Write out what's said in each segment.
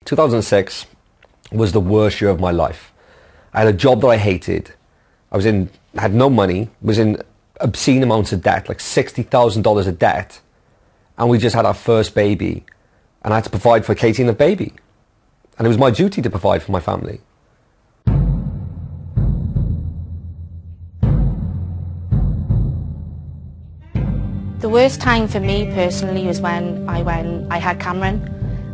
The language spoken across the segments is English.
2006 was the worst year of my life. I had a job that I hated. Had no money, was in obscene amounts of debt, like $60,000 of debt. And we just had our first baby. And I had to provide for Katie and the baby. And it was my duty to provide for my family. The worst time for me personally was when I had Cameron,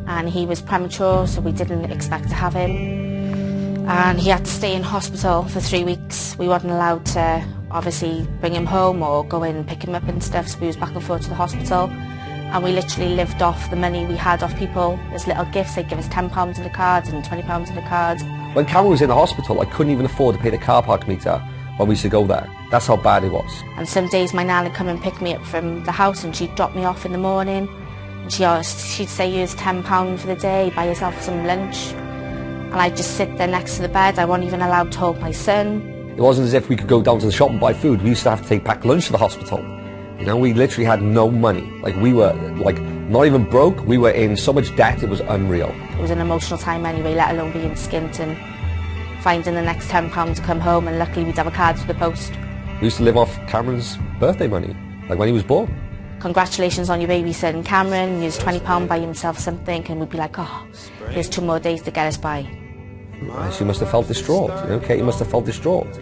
and he was premature, so we didn't expect to have him. And he had to stay in hospital for 3 weeks. We weren't allowed to obviously bring him home or go in and pick him up and stuff, so we was back and forth to the hospital. And we literally lived off the money we had off people as little gifts. They'd give us £10 in the cards and £20 in the cards. When Cameron was in the hospital, I couldn't even afford to pay the car park meter when we used to go there. That's how bad it was. And some days my nan would come and pick me up from the house, and she'd drop me off in the morning. And she'd say, here's £10 for the day, buy yourself some lunch. And I'd just sit there next to the bed. I wasn't even allowed to hold my son. It wasn't as if we could go down to the shop and buy food. We used to have to take packed lunch to the hospital. You know, we literally had no money. Like, we were, like, not even broke. We were in so much debt, it was unreal. It was an emotional time anyway, let alone being skint and finding the next £10 to come home, and luckily we'd have a card for the post. We used to live off Cameron's birthday money, like when he was born. Congratulations on your baby son, Cameron. He was £20, buy himself something, and we'd be like, oh, here's 2 more days to get us by. She must have felt distraught, you know, Katie must have felt distraught.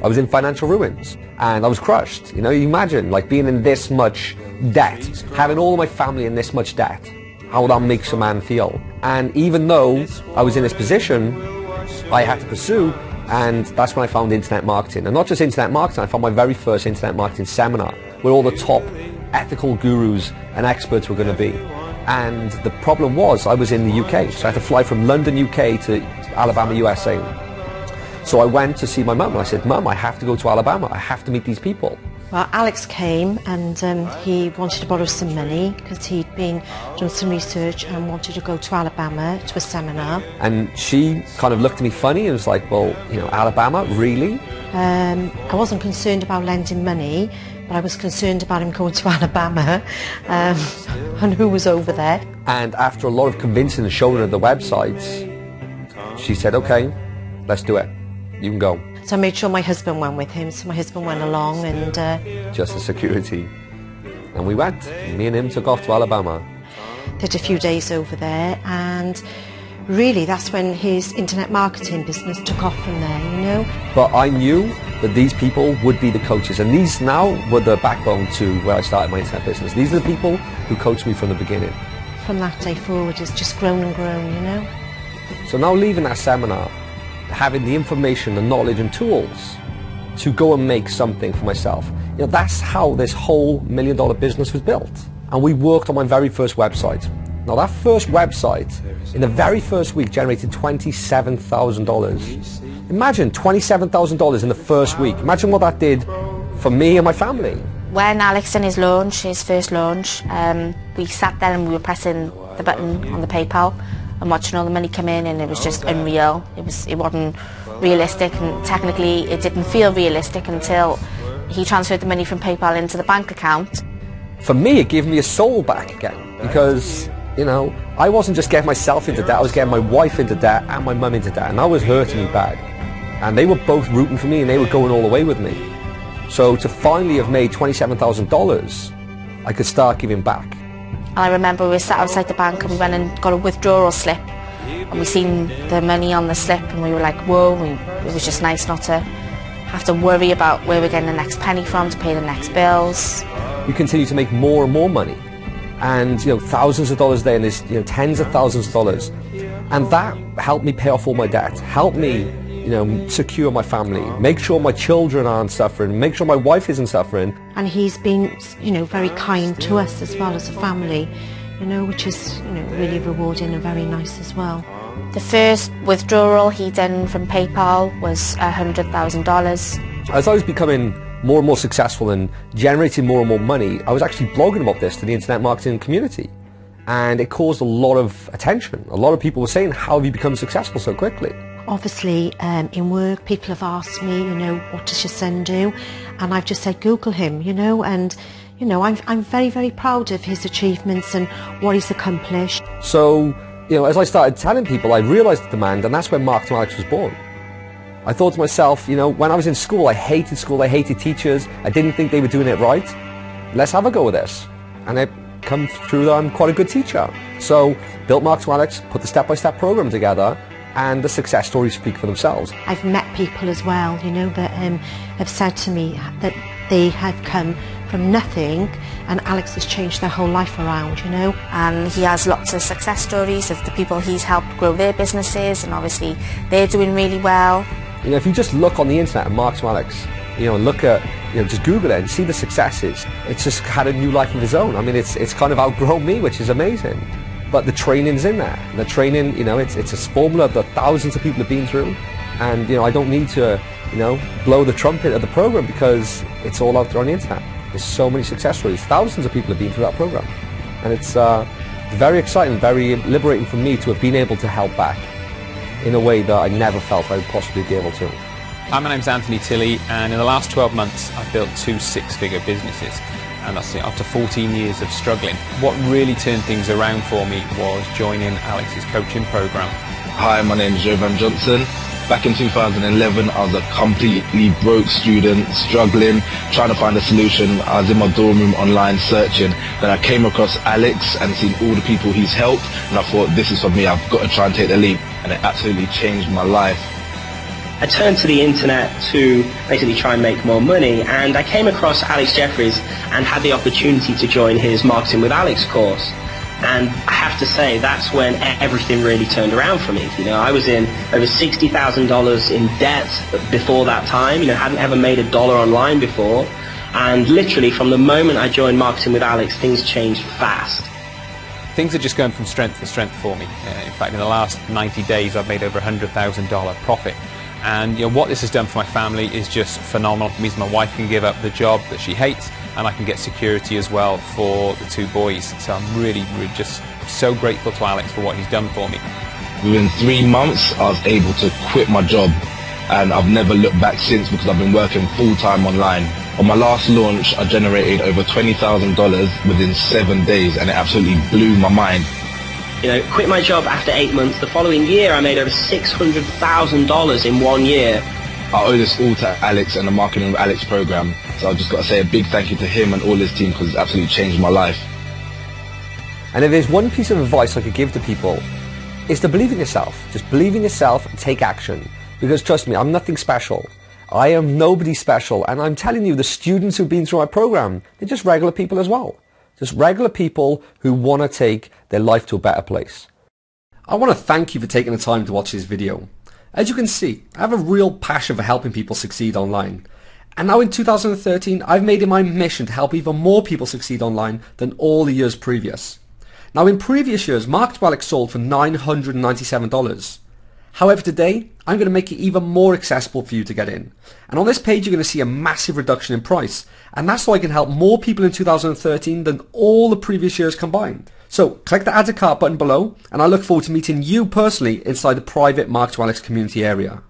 I was in financial ruins, and I was crushed. You know, you imagine, like, being in this much debt, having all of my family in this much debt, how that makes a man feel. And even though I was in this position, I had to pursue, and that's when I found internet marketing. And not just internet marketing, I found my very first internet marketing seminar, where all the top ethical gurus and experts were going to be. And the problem was, I was in the UK, so I had to fly from London, UK to Alabama, USA. So I went to see my mum, and I said, Mum, I have to go to Alabama. I have to meet these people. Well, Alex came, and he wanted to borrow some money because he'd done some research and wanted to go to Alabama to a seminar. And she kind of looked at me funny and was like, well, you know, Alabama, really? I wasn't concerned about lending money, but I was concerned about him going to Alabama and who was over there. And after a lot of convincing and showing her the websites, she said, okay, let's do it. You can go. So I made sure my husband went with him, so my husband went along and... just as security. And we went. Me and him took off to Alabama. Did a few days over there, and really that's when his internet marketing business took off from there, you know. But I knew that these people would be the coaches, and these now were the backbone to where I started my internet business. These are the people who coached me from the beginning. From that day forward, it's just grown and grown, you know. So now leaving that seminar, having the information, the knowledge and tools to go and make something for myself. You know, that's how this whole $1 million business was built. And we worked on my very first website. Now that first website, in the very first week, generated $27,000. Imagine $27,000 in the first week. Imagine what that did for me and my family. When Alex done his launch, his first launch, we sat there and we were pressing the button on the PayPal and watching all the money come in, and it was just unreal. It wasn't realistic, and technically it didn't feel realistic until he transferred the money from PayPal into the bank account. For me, it gave me a soul back again, because, you know, I wasn't just getting myself into debt, I was getting my wife into debt and my mum into debt, and that was hurting me bad. And they were both rooting for me, and they were going all the way with me. So to finally have made $27,000, I could start giving back. And I remember we were sat outside the bank and we went and got a withdrawal slip, and we seen the money on the slip and we were like, whoa, it was just nice not to have to worry about where we're getting the next penny from to pay the next bills. We continue to make more and more money, and, you know, thousands of dollars a day, and there's, you know, tens of thousands of dollars. And that helped me pay off all my debt, helped me, you know, secure my family, make sure my children aren't suffering, make sure my wife isn't suffering. And he's been, you know, very kind to us as well as a family, you know, which is, you know, really rewarding and very nice as well. The first withdrawal he done from PayPal was $100,000. As I was becoming more and more successful and generating more and more money, I was actually blogging about this to the internet marketing community. And it caused a lot of attention. A lot of people were saying, how have you become successful so quickly? Obviously, in work, people have asked me, you know, what does your son do? And I've just said, Google him, you know, and, you know, I'm very, very proud of his achievements and what he's accomplished. So as I started telling people, I realised the demand, and that's when Mark to Alex was born. I thought to myself, when I was in school, I hated teachers, I didn't think they were doing it right. Let's have a go with this. And I come through that I'm quite a good teacher. So, built Mark to Alex, put the step-by-step program together, and the success stories speak for themselves. I've met people as well, that have said to me that they have come from nothing and Alex has changed their whole life around, And he has lots of success stories of the people he's helped grow their businesses, and obviously they're doing really well. If you just look on the internet at Mark to Alex, look at, just Google it and see the successes. It's just had a new life of its own. I mean, it's kind of outgrown me, which is amazing. But the training's in there. The training, it's a formula that thousands of people have been through. And, I don't need to, blow the trumpet of the program because it's all out there on the internet. There's so many success stories. Thousands of people have been through that program. And it's very exciting, very liberating for me to have been able to help back in a way that I never felt I would possibly be able to. Hi, my name's Anthony Tilley, and in the last 12 months I've built 2 six-figure businesses, and that's after 14 years of struggling. What really turned things around for me was joining Alex's coaching program. Hi, my name's Jovan Johnson. Back in 2011, I was a completely broke student, struggling, trying to find a solution. I was in my dorm room online searching. Then I came across Alex and seen all the people he's helped, and I thought, this is for me, I've got to try and take the leap. And it absolutely changed my life. I turned to the internet to basically try and make more money, and I came across Alex Jeffries and had the opportunity to join his Marketing with Alex course. And I have to say, that's when everything really turned around for me. I was in over $60,000 in debt before that time. Hadn't ever made $1 online before. And literally from the moment I joined Marketing with Alex, things changed fast. Things are just going from strength to strength for me. In fact, in the last 90 days, I've made over $100,000 profit. And what this has done for my family is just phenomenal. It means my wife can give up the job that she hates, and I can get security as well for the 2 boys. So I'm really just so grateful to Alex for what he's done for me. Within 3 months, I was able to quit my job, and I've never looked back since because I've been working full-time online. On my last launch, I generated over $20,000 within 7 days, and it absolutely blew my mind. Quit my job after 8 months. The following year, I made over $600,000 in 1 year. I owe this all to Alex and the Marketing with Alex program. So I've just got to say a big thank you to him and all his team because it's absolutely changed my life. And if there's one piece of advice I could give to people, it's to believe in yourself. Just believe in yourself and take action. Because trust me, I'm nothing special. I am nobody special. And I'm telling you, the students who've been through my program, they're just regular people as well. Just regular people who want to take their life to a better place. I want to thank you for taking the time to watch this video. As you can see, I have a real passion for helping people succeed online. And now in 2013, I've made it my mission to help even more people succeed online than all the years previous. Now in previous years, Mark to Alex sold for $997. However, today, I'm going to make it even more accessible for you to get in. And on this page, you're going to see a massive reduction in price. And that's so I can help more people in 2013 than all the previous years combined. So click the Add to Cart button below, and I look forward to meeting you personally inside the private Mark to Alex community area.